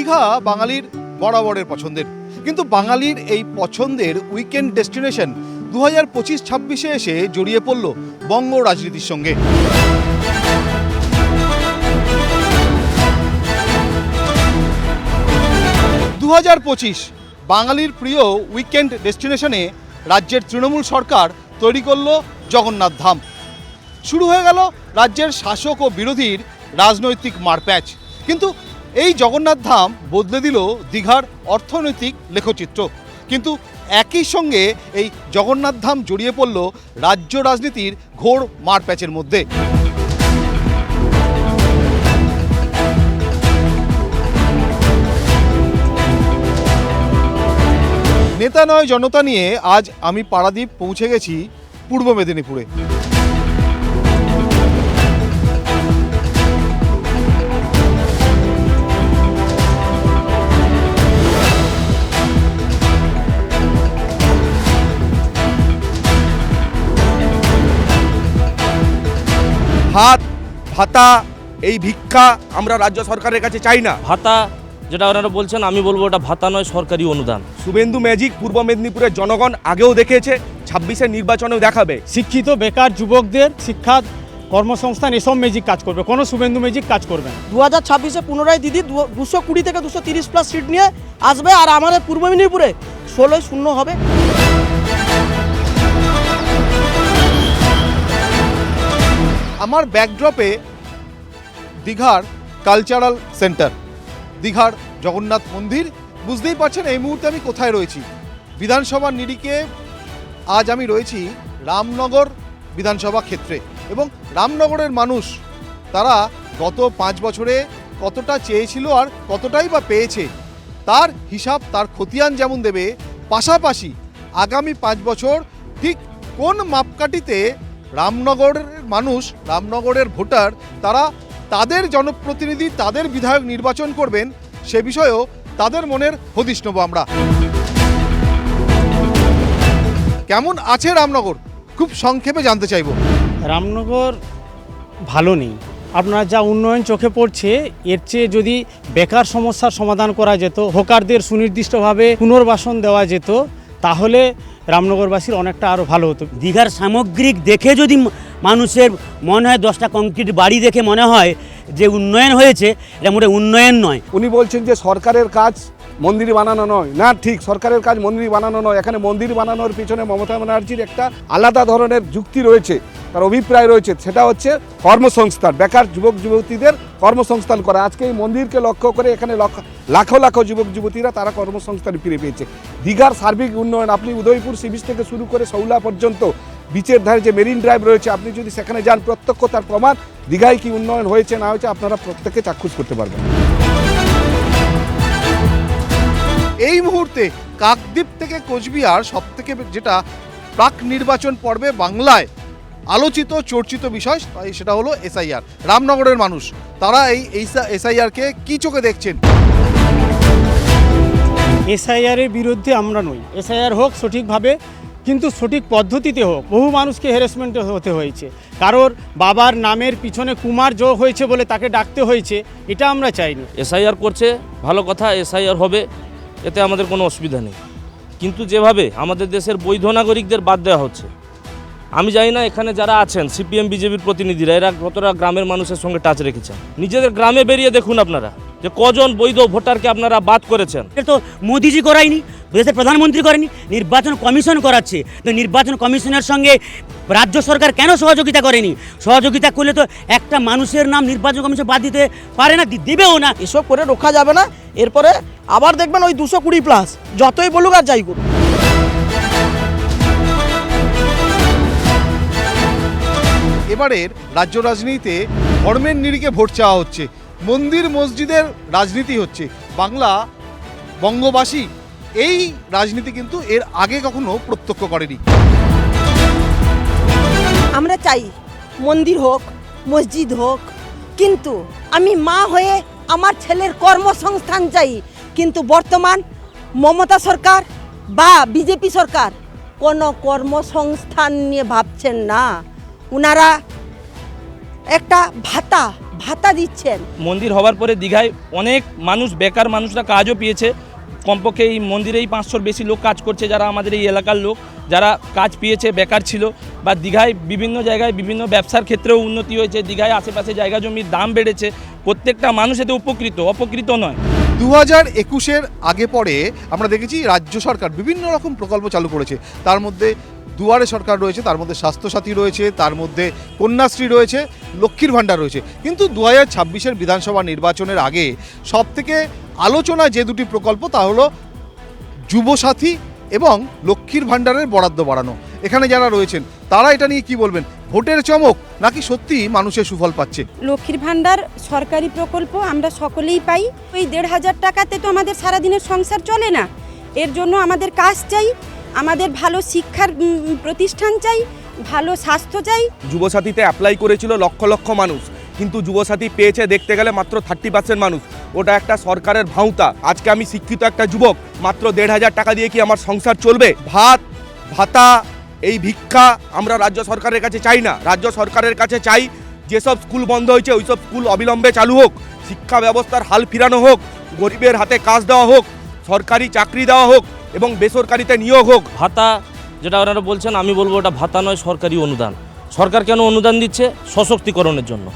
দীঘা বাঙালির বরাবরের পছন্দের, কিন্তু বাঙালির এই পছন্দের উইকেন্ড ডেস্টিনেশন 2025-26 এসে জড়িয়ে পড়ল বঙ্গ রাজনীতির সঙ্গে। বাঙালির প্রিয় উইকেন্ড ডেস্টিনেশনে রাজ্যের তৃণমূল সরকার তৈরি করল জগন্নাথ ধাম। শুরু হয়ে গেল রাজ্যের শাসক ও বিরোধীর রাজনৈতিক মারপ্যাচ। কিন্তু এই জগন্নাথ ধাম বদলে দিল দীঘার অর্থনৈতিক লেখচিত্র। কিন্তু একই সঙ্গে এই জগন্নাথ ধাম জড়িয়ে পড়ল রাজ্য রাজনীতির ঘোর মারপ্যাচের মধ্যে। নেতা নয় জনতা নিয়ে আজ আমি পারাদ্বীপ পৌঁছে গেছি পূর্ব মেদিনীপুরে। ভাত ভাতা এই ভিক্ষা আমরা রাজ্য সরকারের কাছে চাই না। ভাতা যেটা ওনারা বলছেন, আমি বলবো ওটা ভাতা নয়, সরকারি অনুদান। শুভেন্দু ম্যাজিক পূর্ব মেদিনীপুরের জনগণ আগেও দেখেছে, 26-এর নির্বাচনেও দেখাবে। শিক্ষিত বেকার যুবকদের শিক্ষা, কর্মসংস্থান এসব ম্যাজিক কাজ করবে, কোনো শুভেন্দু ম্যাজিক কাজ করবে না। 2026-এ পুনরায় দিদি 220 থেকে 230+ সিট নিয়ে আসবে, আর আমাদের পূর্ব মেদিনীপুরে 16-0 হবে। আমার ব্যাকড্রপে দীঘার কালচারাল সেন্টার, দীঘার জগন্নাথ মন্দির। বুঝতেই পারছেন এই মুহূর্তে আমি কোথায় রয়েছি। বিধানসভার নিরিখে আজ আমি রয়েছি রামনগর বিধানসভা ক্ষেত্রে, এবং রামনগরের মানুষ তারা গত 5 বছরে কতটা চেয়েছিল আর কতটাই বা পেয়েছে তার হিসাব, তার খতিয়ান যেমন দেবে, পাশাপাশি আগামী 5 বছর ঠিক কোন মাপকাঠিতে রামনগরের মানুষ, রামনগরের ভোটার তারা তাদের জনপ্রতিনিধি, তাদের বিধায়ক নির্বাচন করবেন সে বিষয়েও তাদের মনের হদিশ নেব আমরা। কেমন আছে রামনগর খুব সংক্ষেপে জানতে চাইব। রামনগর ভালো নেই। আপনার যা উন্নয়ন চোখে পড়ছে, এর চেয়ে যদি বেকার সমস্যার সমাধান করা যেত, হকারদের সুনির্দিষ্টভাবে পুনর্বাসন দেওয়া যেত, তাহলে রামনগরবাসীর অনেকটা আরও ভালো হতো। দীঘার সামগ্রিক দেখে যদি মানুষের মনে হয় 10টা কংক্রিট বাড়ি দেখে মনে হয় যে উন্নয়ন হয়েছে, এটা মোটে উন্নয়ন নয়। উনি বলছেন যে সরকারের কাজ মন্দির বানানো নয়। না, ঠিক, সরকারের কাজ মন্দির বানানো নয়। এখানে মন্দির বানানোর পিছনে মমতা ব্যানার্জির একটা আলাদা ধরনের যুক্তি রয়েছে, তার অভিপ্রায় রয়েছে। সেটা হচ্ছে কর্মসংস্থান, বেকার যুবক যুবতীদের কর্মসংস্থান করা। আজকে এই মন্দিরকে লক্ষ্য করে এখানে লাখো লাখো যুবক যুবতীরা তারা কর্মসংস্থান ফিরে পেয়েছে। দীঘার সার্বিক উন্নয়ন, আপনি উদয়পুর সি বিচ থেকে শুরু করে শৌলা পর্যন্ত বিচের ধারে যে মেরিন ড্রাইভ রয়েছে, আপনি যদি সেখানে যান প্রত্যক্ষ তার প্রমাণ। দীঘায় কি উন্নয়ন হয়েছে না হয়েছে আপনারা প্রত্যেকে চাক্ষুষ করতে পারবেন। এই মুহূর্তে কাকদ্বীপ থেকে কোচবিহার সবথেকে যেটা প্রাক নির্বাচন পর্বে বাংলায় আলোচিত চর্চিত বিষয়, সেটা হলো এসআইআর। রামনগরের মানুষ তারা এই এসআইআরকে কি চোখে দেখছেন? এসআইআরের বিরুদ্ধে আমরা নই। এসআইআর হোক সঠিকভাবে, কিন্তু সঠিক পদ্ধতিতে হোক। বহু মানুষকে হ্যারাসমেন্ট হতে হয়েছে, কারোর বাবার নামের পিছনে কুমার যোগ হয়েছে বলে তাকে ডাকতে হয়েছে, এটা আমরা চাইনি। এসআইআর করছে, ভালো কথা, এসআইআর হবে, এতে আমাদের কোনো অসুবিধা নেই। কিন্তু যেভাবে আমাদের দেশের বৈধ নাগরিকদের বাদ দেওয়া হচ্ছে, আমি জানি না এখানে যারা আছেন সিপিএম বিজেপির প্রতিনিধিরা এরা কতটা গ্রামের মানুষের সঙ্গে টাচ রেখেছেন। নিজেদের গ্রামে বেরিয়ে দেখুন আপনারা যে কজন বৈধ ভোটারকে আপনারা বাদ করেছেন। এটা তো মোদিজি করায়নি, দেশের প্রধানমন্ত্রী করেনি, নির্বাচন কমিশন করাচ্ছে। তো নির্বাচন কমিশনের সঙ্গে রাজ্য সরকার কেন সহযোগিতা করেনি? সহযোগিতা করলে তো একটা মানুষের নাম নির্বাচন কমিশন বাদ দিতে পারে না, দিবেও না। এসব করে রোখা যাবে না। এরপরে আবার দেখবেন ওই 220+, যতই বলুক আর যাই করুক। এবারের রাজ্য রাজনীতিতে ধর্মের নিরিখে ভোট চাওয়া হচ্ছে, মন্দির মসজিদের রাজনীতি হচ্ছে। বাংলা বঙ্গবাসী এই রাজনীতি কিন্তু এর আগে কখনো প্রত্যক্ষ করেনি। আমরা চাই মন্দির হোক, মসজিদ হোক, কিন্তু আমি মা হয়ে আমার ছেলের কর্মসংস্থান চাই। কিন্তু বর্তমান মমতা সরকার বা বিজেপি সরকার কোনো কর্মসংস্থান নিয়ে ভাবছেন না। ওনারা একটা ভাতা ভাতা দিচ্ছেন। মন্দির হওয়ার পরে দীঘায় অনেক মানুষ, বেকার মানুষরা কাজও পেয়েছে। কমপক্ষে এই মন্দিরেই 500-র বেশি লোক কাজ করছে, যারা আমাদের এই এলাকার লোক, যারা কাজ পেয়েছে, বেকার ছিল। বা দীঘায় বিভিন্ন জায়গায় বিভিন্ন ব্যবসার ক্ষেত্রেও উন্নতি হয়েছে। দীঘায় আশেপাশে জায়গা জমির দাম বেড়েছে। প্রত্যেকটা মানুষ এতে অপকৃত নয়। 2021-এর আগে পরে আমরা দেখেছি রাজ্য সরকার বিভিন্ন রকম প্রকল্প চালু করেছে। তার মধ্যে দুয়ারে সরকার রয়েছে, তার মধ্যে স্বাস্থ্যসাথী রয়েছে, তার মধ্যে কন্যাশ্রী রয়েছে, লক্ষ্মীর ভাণ্ডার রয়েছে। কিন্তু 2026-এর বিধানসভা নির্বাচনের আগে সবথেকে আলোচনা যে দুটি প্রকল্প তা হলো যুবসাথী এবং লক্ষ্মীর ভাণ্ডারের বরাদ্দ বাড়ানো। এখানে যারা রয়েছেন তারা এটা নিয়ে কি বলবেন? ভোটের চমক নাকি সত্যি মানুষের সুফল পাচ্ছে? লক্ষ্মীর ভাণ্ডার সরকারি প্রকল্প আমরা সকলেই পাই। ওই 1,500 টাকাতে তো আমাদের সারাদিনের সংসার চলে না। এর জন্য আমাদের কাজ চাই, আমাদের ভালো শিক্ষার প্রতিষ্ঠান চাই, ভালো স্বাস্থ্য চাই। যুবসাথীতে অ্যাপ্লাই করেছিল লক্ষ লক্ষ মানুষ, কিন্তু যুবসাথী পেয়েছে দেখতে গেলে মাত্র 30% মানুষ। ওটা একটা সরকারের ভাঁওতা। আজকে আমি শিক্ষিত একটা যুবক, মাত্র 1,500 টাকা দিয়ে কি আমার সংসার চলবে? ভাতা এই ভিক্ষা আমরা রাজ্য সরকারের কাছে চাই না। রাজ্য সরকারের কাছে চাই যেসব স্কুল বন্ধ হয়েছে ওইসব স্কুল অবিলম্বে চালু হোক, শিক্ষা ব্যবস্থার হাল ফিরানো হোক, গরিবের হাতে কাজ দেওয়া হোক, সরকারি চাকরি দেওয়া হোক এবং বেসরকারিতে নিয়োগ হোক। ভাতা যেটা ওনারা বলছেন, আমি বলবো ওটা ভাতা নয়, সরকারি অনুদান। সরকার কেন অনুদান দিচ্ছে? সশক্তিকরণের জন্য।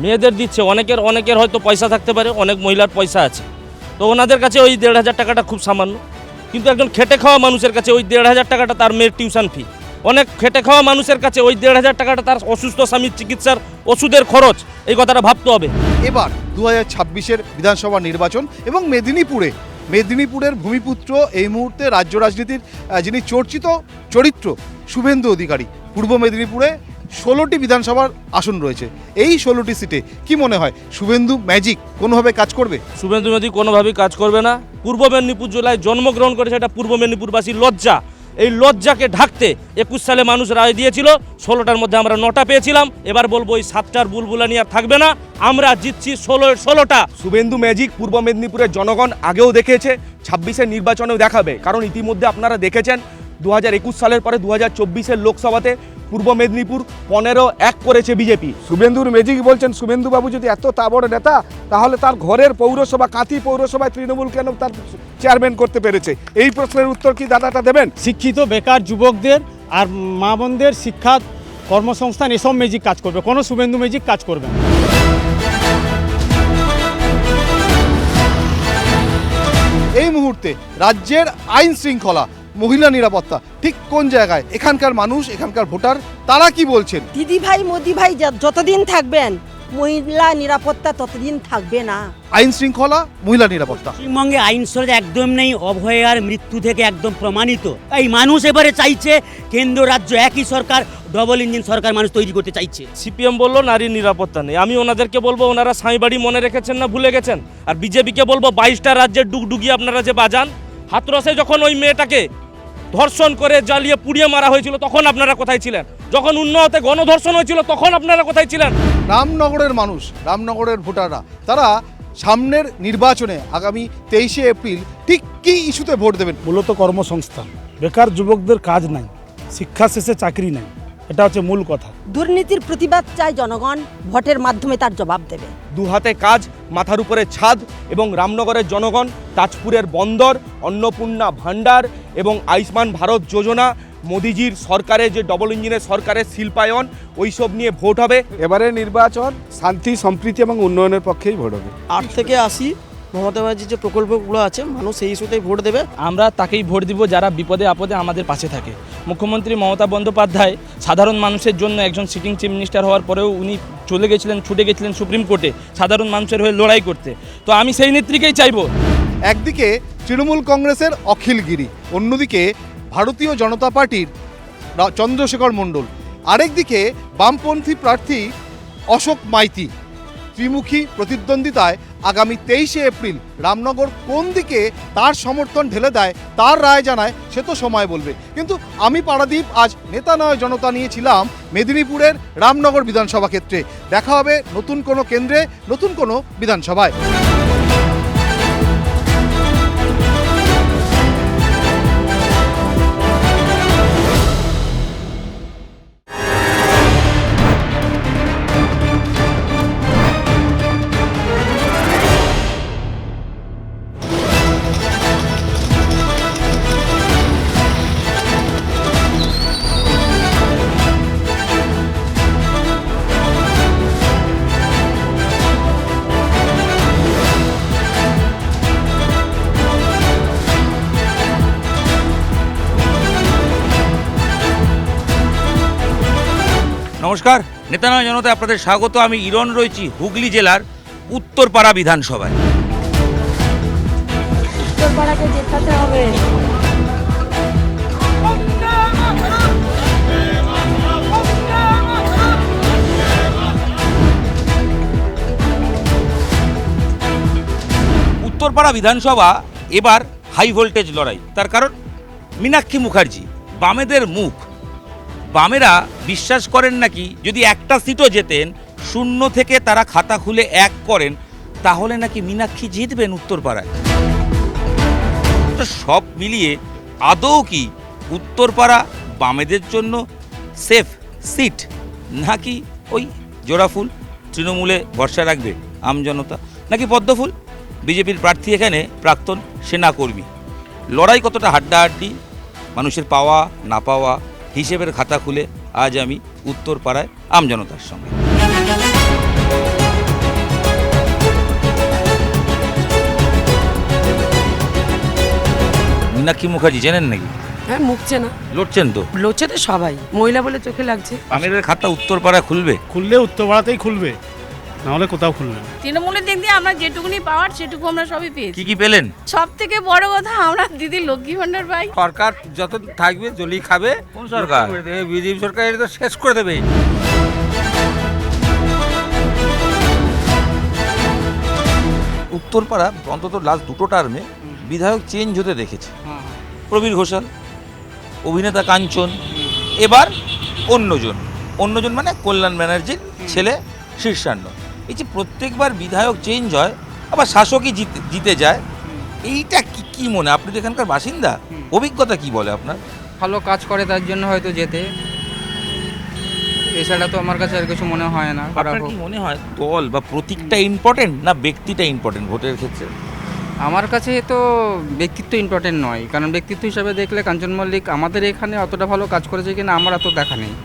মেয়েদের দিচ্ছে, অনেকের হয়তো পয়সা থাকতে পারে, অনেক মহিলার পয়সা আছে, তো ওনাদের কাছে ওই 1,500 টাকাটা খুব সামান্য। কিন্তু একজন খেটে খাওয়া মানুষের কাছে ওই 1,500 টাকাটা তার মেয়ের টিউশন ফি। অনেক খেটে খাওয়া মানুষের কাছে ওই 1,500 টাকাটা তার অসুস্থ স্বামীর চিকিৎসার ওষুধের খরচ। এই কথাটা ভাবতে হবে। এবার 2026-এর বিধানসভা নির্বাচন এবং মেদিনীপুরের ভূমিপুত্র, এই মুহূর্তে রাজ্য রাজনীতির যিনি চর্চিত চরিত্র, শুভেন্দু অধিকারী। পূর্ব মেদিনীপুরে 16টি বিধানসভার আসন রয়েছে। এই 16টি সিটে কি মনে হয় শুভেন্দু ম্যাজিক কোনোভাবে কাজ করবে? শুভেন্দু ম্যাজিক কোনোভাবেই কাজ করবে না। পূর্ব মেদিনীপুর জেলায় জন্মগ্রহণ করেছে, এটা পূর্ব মেদিনীপুরবাসীর লজ্জা। এই লজ্জাকে ঢাকতে 21 সালে মানুষ রায় দিয়েছিল, 16টার মধ্যে আমরা 9টা পেয়েছিলাম। এবার বলবো ওই 7টার বুলবুলানি আর থাকবে না, আমরা জিতছি 16টা। শুভেন্দু ম্যাজিক পূর্ব মেদিনীপুরের জনগণ আগেও দেখেছে, 26-এর নির্বাচনেও দেখাবে। কারণ ইতিমধ্যে আপনারা দেখেছেন 2021 সালের পরে 2024-এর লোকসভাতে পূর্ব মেদিনীপুর 15-1 করেছে বিজেপি। শুভেন্দুর ম্যাজিক বলছেন। শুভেন্দু বাবু যদি এত তা বড় নেতা, তাহলে তার ঘরের পৌরসভা কাঁথি পৌরসভায় তৃণমূল কেন তার চেয়ারম্যান করতে পেরেছে? এই প্রশ্নের উত্তর কি দাদাটা দেবেন? শিক্ষিত বেকার যুবকদের আর মা বোনদের শিক্ষা, কর্মসংস্থান, এসব ম্যাজিক কাজ করবে, কোনো শুভেন্দু ম্যাজিক কাজ করবে না। এই মুহূর্তে রাজ্যের আইন শৃঙ্খলা, মহিলা নিরাপত্তা ঠিক কোন জায়গায়? এখানকার মানুষ, এখানকার ভোটার তারা কি বলছেন? দিদি ভাই, মোদি ভাই যতদিন থাকবেন, মহিলা নিরাপত্তা ততদিন থাকবে না। আইন শৃঙ্খলা, মহিলা নিরাপত্তা। পশ্চিমবঙ্গে আইন শৃঙ্খলা একদম নেই, অভয় আর মৃত্যু থেকে একদম প্রমাণিত। এই মানুষ এবারে চাইছে কেন্দ্র রাজ্য একই সরকার, ডবল ইঞ্জিন সরকার মানুষ তৈরি করতে চাইছে। সিপিএম বললো নারীর নিরাপত্তা নেই। আমি ওনাদেরকে বলবো ওনারা সাঁইবাড়ি মনে রেখেছেন না ভুলে গেছেন? আর বিজেপিকে বলবো 22টা রাজ্যের ডুগডুগি আপনারা যে বাজান, হাতরসে যখন ওই মেয়েটাকে ধর্ষণ করে জ্বালিয়ে পুড়িয়ে মারা হয়েছিল তখন আপনারা কোথায় ছিলেন? যখন উন্নয়তে গণধর্ষণ হয়েছিল তখন আপনারা কোথায় ছিলেন? রামনগরের মানুষ, রামনগরের ভোটাররা তারা সামনের নির্বাচনে আগামী 23শে এপ্রিল ঠিক কী ইস্যুতে ভোট দেবেন? মূলত কর্মসংস্থান। বেকার যুবকদের কাজ নাই, শিক্ষা শেষে চাকরি নাই, এটা হচ্ছে মূল কথা। দুর্নীতির প্রতিবাদ চায় জনগণ, ভোটের মাধ্যমে তার জবাব দেবে। দুহাতে কাজ, মাথার উপরে ছাদ এবং রামনগরের জনগণ তাজপুরের বন্দর, অন্নপূর্ণা ভাণ্ডার এবং আয়ুষ্মান ভারত যোজনা, মোদিজির সরকারের যে ডবল ইঞ্জিনের সরকারের শিল্পায়ন, ওইসব নিয়ে ভোট হবে। এবারে নির্বাচন শান্তি, সম্প্রীতি এবং উন্নয়নের পক্ষেই ভোট হবে। 8 থেকে 80 মমতা ব্যানার্জির যে প্রকল্পগুলো আছে, মানুষ সেই ইস্যুতেই ভোট দেবে। আমরা তাকেই ভোট দিব যারা বিপদে আপদে আমাদের পাশে থাকে। মুখ্যমন্ত্রী মমতা বন্দ্যোপাধ্যায় সাধারণ মানুষের জন্য একজন সিটিং চিফ মিনিস্টার হওয়ার পরেও উনি ছুটে গেছিলেন সুপ্রিম কোর্টে সাধারণ মানুষের হয়ে লড়াই করতে। তো আমি সেই নেত্রীকেই চাইবো। একদিকে তৃণমূল কংগ্রেসের অখিলগিরি, অন্যদিকে ভারতীয় জনতা পার্টির চন্দ্রশেখর মণ্ডল, আরেকদিকে বামপন্থী প্রার্থী অশোক মাইতি। ত্রিমুখী প্রতিদ্বন্দ্বিতায় আগামী 23শে এপ্রিল রামনগর কোন দিকে তার সমর্থন ঢেলে দেয়, তার রায় জানায়, সে তো সময় বলবে। কিন্তু আমি পারাদীপ আজ নেতা নয় জনতা নিয়েছিলাম মেদিনীপুরের রামনগর বিধানসভা ক্ষেত্রে। দেখা হবে নতুন কোনো কেন্দ্রে, নতুন কোনো বিধানসভায়। নমস্কার, নেতা নয় জনতা আপনাদের স্বাগত। আমি ইরন রয়েছি হুগলি জেলার উত্তরপাড়া বিধানসভায়। উত্তরপাড়াকে জেতাতে হবে। উত্তরপাড়া বিধানসভা এবার হাই ভোল্টেজ লড়াই। তার কারণ মীনাক্ষী মুখার্জি, বামেদের মুখ। বামেরা বিশ্বাস করেন নাকি যদি একটা সিটও জেতেন, শূন্য থেকে তারা খাতা খুলে 1 করেন, তাহলে নাকি মীনাক্ষী জিতবেন উত্তরপাড়ায়। তো সব মিলিয়ে আদৌ কি উত্তরপাড়া বামেদের জন্য সেফ সিট, নাকি ওই জোড়াফুল তৃণমূলে ভরসা রাখবে আমজনতা, নাকি পদ্মফুল বিজেপির প্রার্থী এখানে প্রাক্তন সেনাকর্মী? লড়াই কতটা হাড্ডাহাড্ডি, মানুষের পাওয়া না পাওয়া হিসেবের খাতা খুলে আজ আমি উত্তরপাড়ায় আমজনতার সঙ্গে। মীনাক্ষী মুখার্জি চেনেন নাকি? হ্যাঁ, মুখছে না, লড়ছেন তো? লড়ছে তো সবাই, মহিলা বলে চোখে লাগছে। বামেদের খাতা উত্তরপাড়ায় খুলবে? খুললে উত্তরপাড়াতেই খুলবে, নাহলে কোথাও খুলবে না। তৃণমূলের দিক দিয়ে আমরা যেটুকুনি পাওয়ার সেটুকু আমরা সবই পেয়েছি। কি কি পেলেন? সব থেকে বড় কথা আমরা দিদি লক্ষ্মী ভান্ডার পাই। সরকার যত থাকবে জলি খাবে। কোন সরকার? বিজেপি সরকার এটা তো শেষ করে দেবে। উত্তরপাড়া অন্তত লাস্ট 2টো টার্মে বিধায়ক চেঞ্জ হতে দেখেছে। প্রবীর ঘোষাল, অভিনেতা কাঞ্চন, এবার অন্যজন মানে কল্যাণ ব্যানার্জির ছেলে শীর্ষান্ন। এই যে প্রত্যেকবার বিধায়ক চেঞ্জ হয় আবার শাসকই জিতে যায়, এইটা কি মনে? আপনি তো এখানকার বাসিন্দা, অভিজ্ঞতা কি বলে আপনার? ভালো কাজ করে তার জন্য হয়তো যেতে, এছাড়া তো আমার কাছে আর কিছু মনে হয় না। আপনার কি মনে হয় দল বা প্রতীকটা ইম্পর্টেন্ট না ব্যক্তিটা ইম্পর্টেন্ট ভোটের ক্ষেত্রে? আমার কাছে তো ব্যক্তিত্ব ইম্পর্টেন্ট নয়, কারণ ব্যক্তিত্ব হিসাবে দেখলে কাঞ্চন মল্লিক আমাদের এখানে অতটা ভালো কাজ করেছে কিনা আমার অত দেখা নেই,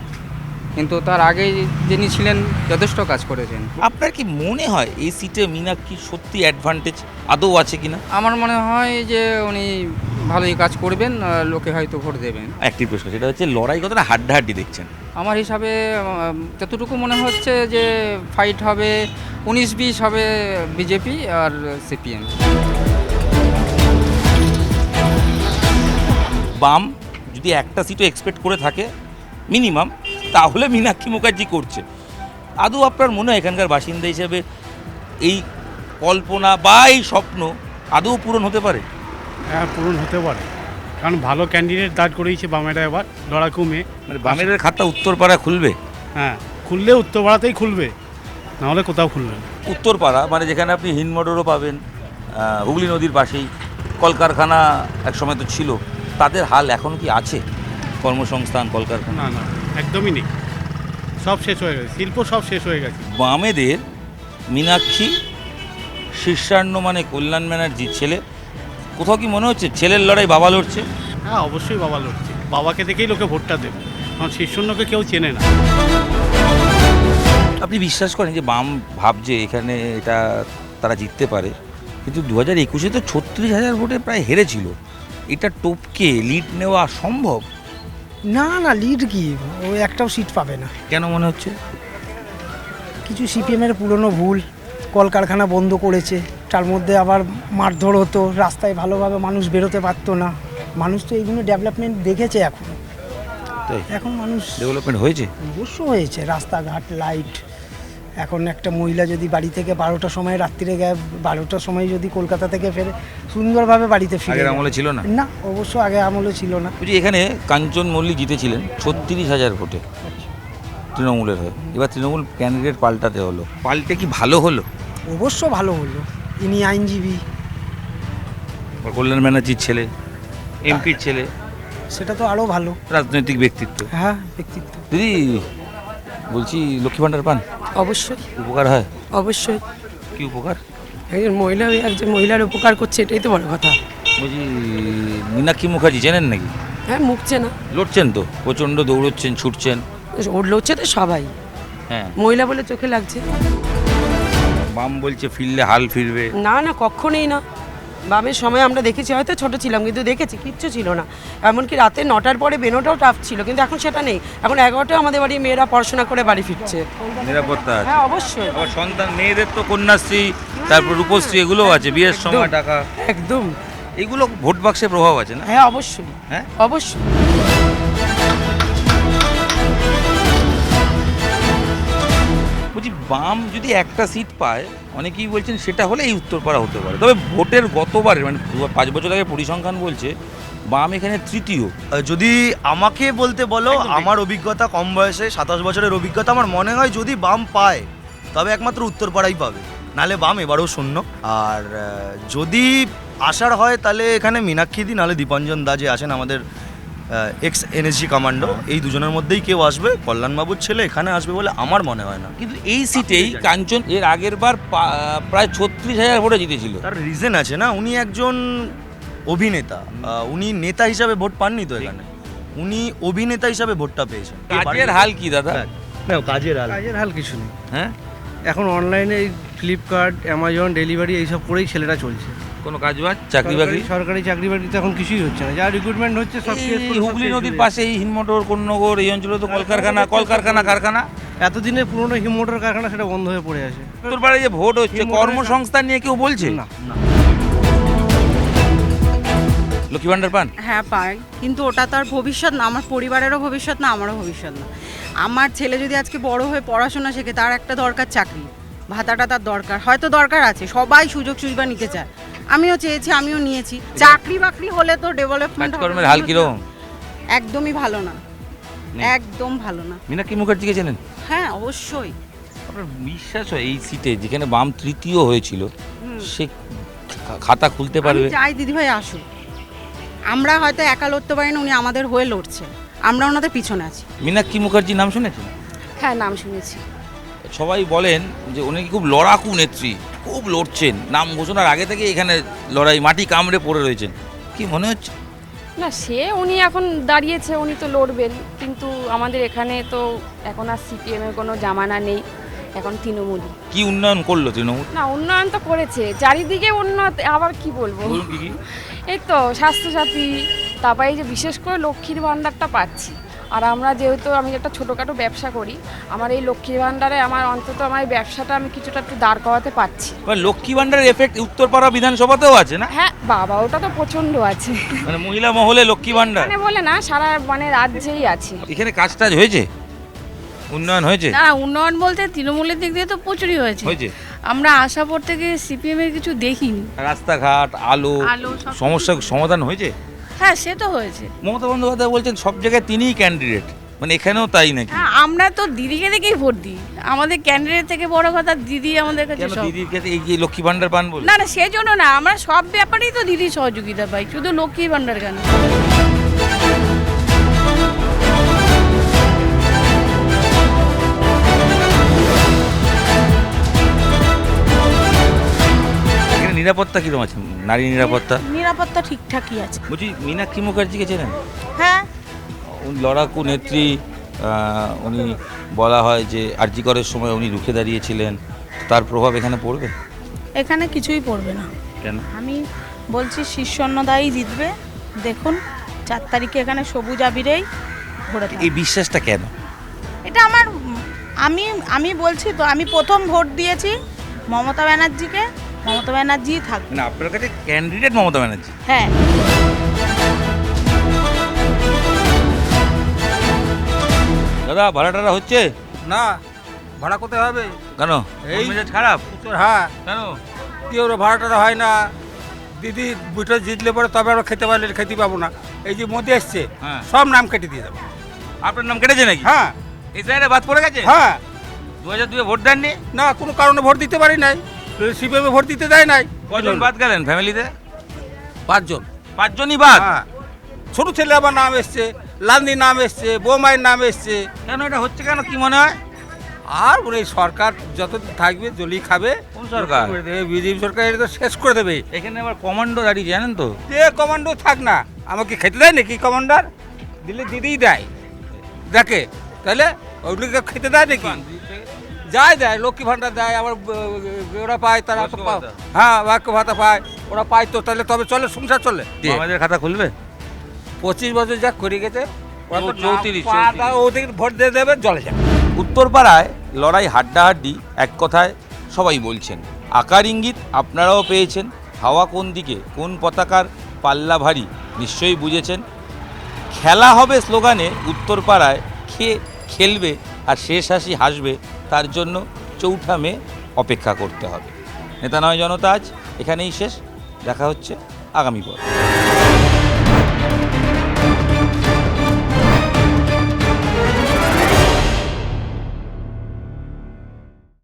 কিন্তু তার আগে যিনি ছিলেন যথেষ্ট কাজ করেছেন। আপনার কি মনে হয় এই সিটে মীনাক্ষী সত্যি অ্যাডভান্টেজ আদৌ আছে কিনা? আমার মনে হয় যে উনি ভালোই কাজ করবেন, লোকে হয়তো ভোট দেবেন। একটি প্রশ্ন, সেটা হচ্ছে লড়াই কতটা হাড্ডাহাড্ডি দেখছেন? আমার হিসাবে যতটুকু মনে হচ্ছে যে ফাইট হবে 19-20 হবে বিজেপি আর সিপিএম। বাম যদি একটা সিটও এক্সপেক্ট করে থাকে মিনিমাম, তাহলে মীনাক্ষী মুখার্জি করছে। আদৌ আপনার মনে হয় এখানকার বাসিন্দা হিসেবে এই কল্পনা বা এই স্বপ্ন আদৌ পূরণ হতে পারে? হ্যাঁ, পূরণ হতে পারে, কারণ ভালো ক্যান্ডিডেট দাঁড় করিয়েছে বামেরা এবার লড়াকু মেয়ে। মানে বামের খাতা উত্তরপাড়া খুলবে? হ্যাঁ, খুললে উত্তরপাড়াতেই খুলবে, নাহলে কোথাও খুলবে না। উত্তরপাড়া মানে যেখানে আপনি হিন্দমোটরও পাবেন, হুগলি নদীর পাশেই কলকারখানা একসময় তো ছিল, তাদের হাল এখন কি আছে? কর্মসংস্থান, কলকারখানা? না না, একদমই নেই, সব শেষ হয়ে গেছে, শিল্প সব শেষ হয়ে গেছে। বামেদের মীনাক্ষী শীর্ষান্ন মানে কল্যাণ ব্যানার্জির ছেলে, কোথাও কি মনে হচ্ছে ছেলের লড়াই বাবা লড়ছে? হ্যাঁ, অবশ্যই বাবা লড়ছে, বাবাকে দেখেই লোকে ভোটটা দেবে, কারণ শীর্ষণ্যকে কেউ চেনে না। আপনি বিশ্বাস করেন যে বাম ভাবছে এখানে এটা তারা জিততে পারে, কিন্তু 2021-এ তো 36,000 ভোটে প্রায় হেরেছিল, এটা টপকে লিড নেওয়া সম্ভব? না না, লিড কি, ও একটাও সিট পাবে না। কেন মনে হচ্ছে? কিছু সিপিএমের পুরনো ভুল, কলকারখানা বন্ধ করেছে, তার মধ্যে আবার মারধর হতো, রাস্তায় ভালোভাবে মানুষ বেরোতে পারতো না। মানুষ তো এইগুলো ডেভেলপমেন্ট দেখেছে, এখন মানুষ ডেভেলপমেন্ট হয়েছে, অবশ্য হয়েছে, রাস্তাঘাট, লাইট। এখন একটা মহিলা যদি বাড়ি থেকে 12টার সময় রাত্রিরে গায়ে 12টার সময় যদি কলকাতা থেকে ফেরে সুন্দরভাবে বাড়িতে ফিরে, আগের আমলে ছিল না? না, অবশ্য আগে আমলে ছিল না। বুঝি এখানে কাঞ্চন মল্লিক জিতেছিলেন 36,000 ভোটে তৃণমূলের হয়ে, এবার তৃণমূল ক্যান্ডিডেট পাল্টাতে হলো, পাল্টে কি ভালো হলো? অবশ্য ভালো হলো, ইনি আইনজীবী, কল্যাণ ব্যানার্জির ছেলে, এমপির ছেলে, সেটা তো আরও ভালো রাজনৈতিক ব্যক্তিত্ব। হ্যাঁ, ব্যক্তিত্ব। দিদি বলছি, লক্ষ্মী ভান্ডার পান? অবশ্যই, উপকার হয়? অবশ্যই। কি উপকার? একজন মহিলা হয়ে একজন মহিলার উপকার করছে, এটাই তো বড় কথা। বলছি মীনাক্ষী মুখার্জি চেনেন নাকি? হ্যাঁ, মুখছে না, লড়ছেন তো, প্রচণ্ড দৌড়চ্ছেন, ছুটছেন। লড়ছে তো সবাই, হ্যাঁ, মহিলা বলে চোখে লাগছে। বাম বলছে ফিরলে হাল ফিরবে। না না, কখনোই না, বামের সময় আমরা দেখেছি, হয়তো ছোট ছিলাম কিন্তু দেখেছি কিচ্ছু ছিল না, এমনকি রাতে 9টার পরে বেরোটাও টাফ ছিল, কিন্তু এখন সেটা নেই। এখন 11টায় আমাদের বাড়ি মেয়েরা পড়াশোনা করে বাড়ি ফিরছে। নিরাপত্তা আছে। হ্যাঁ অবশ্যই। আবার সন্তান মেয়েদের তো কন্যাশ্রী, তারপর রূপশ্রী, এগুলোও আছে, বিয়ের সময় টাকা, একদম। এগুলো ভোট বাক্সে প্রভাব আছে না? হ্যাঁ অবশ্যই, হ্যাঁ অবশ্যই। বলছি, বাম যদি একটা সিট পায়, অনেকেই বলছেন সেটা হলে এই উত্তরপাড়া হতে পারে। তবে ভোটের গতবারের মানে 5 বছর আগে পরিসংখ্যান বলছে বাম এখানে তৃতীয়। যদি আমাকে বলতে বলো, আমার অভিজ্ঞতা কম বয়সে 27 বছরের অভিজ্ঞতা, আমার মনে হয় যদি বাম পায় তবে একমাত্র উত্তরপাড়াই পাবে, নাহলে বাম এবারেও শূন্য। আর যদি আসার হয় তাহলে এখানে মীনাক্ষী নাহলে দীপঞ্জন দা যে আছেন আমাদের এক্স এনএসজি কমান্ডো, এই দুজনের মধ্যেই কেউ আসবে। কল্যাণবাবুর ছেলে এখানে আসবে বলে আমার মনে হয় না। কিন্তু এই সিটেই কাঞ্চন এর আগের বার প্রায় 36,000 ভোটে জিতেছিল। তার রিজন আছে না, উনি একজন অভিনেতা, উনি নেতা হিসাবে ভোট পাননি তো এখানে, উনি অভিনেতা হিসাবে ভোটটা পেয়েছেন। কাজের হাল কি দাদা? না কাজের হাল, কাজের হাল কিছু নেই। হ্যাঁ, এখন অনলাইনে ফ্লিপকার্ট, অ্যামাজন ডেলিভারি এইসব করেই ছেলেরা চলছে। কোনো কাজ বাজ, চাকরি বাকরি, সরকারি চাকরি বাকরিতে এখন কিছুই হচ্ছে না। যা রিক্রুটমেন্ট হচ্ছে সব এই হুগলি নদীর পাশে এই হিনমোটর, কোন্নগর, এই অঞ্চলে তো কলকারখানা কারখানা। এতদিনে পুরনো হিমমোটর কারখানা সেটা বন্ধ হয়ে পড়ে আছে। উত্তরপাড়ায় যে ভোট হচ্ছে, কর্মসংস্থান নিয়ে কেউ বলছে না? লক্ষ্মী ভান্ডার পান? হ্যাঁ পাই, কিন্তু ওটা তো আর ভবিষ্যৎ না, আমার পরিবারেরও ভবিষ্যৎ না, আমারও ভবিষ্যৎ না। আমার ছেলে যদি আজকে বড় হয়ে পড়াশোনা শেখে, তার একটা দরকার চাকরি, ভাতাটা তার দরকার, হয়তো দরকার আছে, সবাই সুযোগ সুবিধা নিতে চায়, আমিও চেয়েছি, আমিও নিয়েছি। চাকরি বাকরি হলে তো ডেভেলপমেন্ট হবে। কর্মের হাল কিরকম? একদমই ভালো না, একদম ভালো না। মীনাক্ষী মুখার্জিকে চেনেন? হ্যাঁ অবশ্যই। আপনার বিশ্বাস হয় এই সিটে যেখানে বাম তৃতীয় হয়েছিল, সে খাতা খুলতে পারবে? চাই দিদিভাই আসুক, আমরা হয়তো একা লড়তে পারি না, উনি আমাদের হয়ে লড়ছে, আমরা ওনাদের পিছনে আছি। মীনাক্ষী মুখার্জির নাম শুনেছেন? হ্যাঁ নাম শুনেছি। সবাই বলেন যে উনি খুব লড়াকু নেত্রী, খুব লড়ছেন, নাম ঘোষণার আগে থেকে এখানে লড়াই, মাটি কামড়ে পড়ে রয়েছেন, কি মনে হচ্ছে? না, সে উনি এখন দাঁড়িয়েছে, উনি তো লড়বেন, কিন্তু আমাদের এখানে তো এখন আর সিপিএমের কোনো জামানা নেই, এখন তৃণমূলই। কি উন্নয়ন করলো তৃণমূল? না, উন্নয়ন তো করেছে, চারিদিকে উন্নত, আবার কি বলবো, এই তো স্বাস্থ্যসাথী, তারপরে এই যে বিশেষ করে লক্ষ্মীর ভাণ্ডারটা পাচ্ছি। আর আমরা যেহেতু আমি একটা ছোটোখাটো ব্যবসা করি, আমার এই লক্ষ্মীর ভাণ্ডারে আমার অন্তত আমার এই ব্যবসাটা আমি কিছুটা একটু দাঁড় করাতে পারছি। লক্ষ্মী ভাণ্ডারের এফেক্ট উত্তরপাড়া বিধানসভাতেও আছে না? হ্যাঁ বাবা, ওটা তো প্রচণ্ড আছে, মানে মহিলা মহলে লক্ষ্মী ভাণ্ডার মানে বলে না, সারা মানে রাজ্যেই আছে। এখানে কাজ টাজ হয়েছে, উন্নয়ন হয়েছে? না, উন্নয়ন বলতে তৃণমূলের দিক দিয়ে তো প্রচুরই হয়েছে। আমরা আশা পর থেকে সিপিএম এর কিছু দেখিনি। রাস্তাঘাট, আলো সমস্যার সমাধান হয়েছে? হ্যাঁ সে তো হয়েছে। মমতা বন্দ্যোপাধ্যায় বলছেন সব জায়গায় তিনিই ক্যান্ডিডেট, মানে এখানেও তাই নাকি? হ্যাঁ, আমরা তো দিদিকে দেখেই ভোট দিই, আমাদের ক্যান্ডিডেট থেকে বড় কথা দিদি আমাদের কাছে। দিদির কাছে এই যে লক্ষ্মী ভাণ্ডার পান বলে? না না, সেই জন্য না, আমরা সব ব্যাপারেই তো দিদির সহযোগিতা পাই, শুধু লক্ষ্মী ভাণ্ডার কেন। নিরাপত্তা কিরকম আছে, নারী নিরাপত্তা? নিরাপত্তা ঠিকঠাকই আছে। বলছি, মীনাক্ষী মুখার্জিকে চেনেন? হ্যাঁ, উনি লড়াকু নেত্রী, উনি বলা হয় যে আরজি করের সময় উনি রুখে দাঁড়িয়েছিলেন, তার প্রভাব এখানে পড়বে? এখানে কিছুই পড়বে না। কেন? আমি বলছি শীর্ষন্নদায়ী জিতবে, দেখুন 4 তারিখে এখানে সবুজ আবিরেই ভোট। এই বিশ্বাসটা কেন? এটা আমার, আমি বলছি তো, আমি প্রথম ভোট দিয়েছি মমতা ব্যানার্জিকে, মমতা ব্যানার্জি থাকবে। মানে আপনার কাছে ক্যান্ডিডেট মমতা ব্যানার্জি? হ্যাঁ। দাদা ভাড়াটারা হচ্ছে না, ভাড়া কোথায় হবে? কেন? এই মেজাজ খারাপ? হ্যাঁ। কেন? কি ওরা ভাড়াটা হয় না, দিদি বুঝে জিতলে পরে তবে আমরা খেতে পারলে খেতে পাবো না। এই যে মোদি এসছে, সব নাম কেটে দিয়ে দেবো। আপনার নাম কেটেছে নাকি? হ্যাঁ। এই জায়গায় বাদ পড়ে গেছে? হ্যাঁ। 2002 ভোট দেননি? না, কোনো কারণে ভোট দিতে পারি নাই, সিপিএমে ভোট দিতে দেয় নাই। কজন বাদ গেলেন ফ্যামিলিতে? 5 জন। 5 জনই বাদ? হ্যাঁ। ছোট ছেলে আমার নাম এসছে, লালনির নাম এসছে, বৌমায়ের নাম এসছে। কেন এটা হচ্ছে, কেন কি মনে হয়? আর এই সরকার যতদিন থাকবে জলি খাবে। কোন সরকার? বিজেপি সরকার এটা তো শেষ করে দেবে। এখানে আবার কমান্ডো দাঁড়িয়ে, জানেন তো? যে কমান্ডো থাক না, আমাকে খেতে দেয় নাকি কমান্ডার? দিলে দিদিই দেয়, দেখে তাহলে ওগুলোকে খেতে দেয় নাকি? যায় দেয়, লক্ষ্মী ভাণ্ডার দেয়, আবার ওরা পায়, তারা তো হ্যাঁ বাক্য ভাতা পায়, ওরা পায়, তো তাহলে তবে চলে, সংসার চলে। আমাদের খাতা খুলবে 25 বছর যা করে গেছে, ওরা তো 34 ওদের ভোট দিয়ে দেবে, জলে যায়। উত্তরপাড়ায় লড়াই হাড্ডাহাড্ডি, এক কথায় সবাই বলছেন। আকার ইঙ্গিত আপনারাও পেয়েছেন। হাওয়া কোন দিকে, কোন পতাকার পাল্লা ভারী নিশ্চয়ই বুঝেছেন। খেলা হবে স্লোগানে উত্তরপাড়ায়, কে খেলবে আর শেষ হাসি হাসবে তার জন্য 4 মে অপেক্ষা করতে হবে। নেতা নয় জনতা আজ এখানেই শেষ। দেখা হচ্ছে আগামী পর।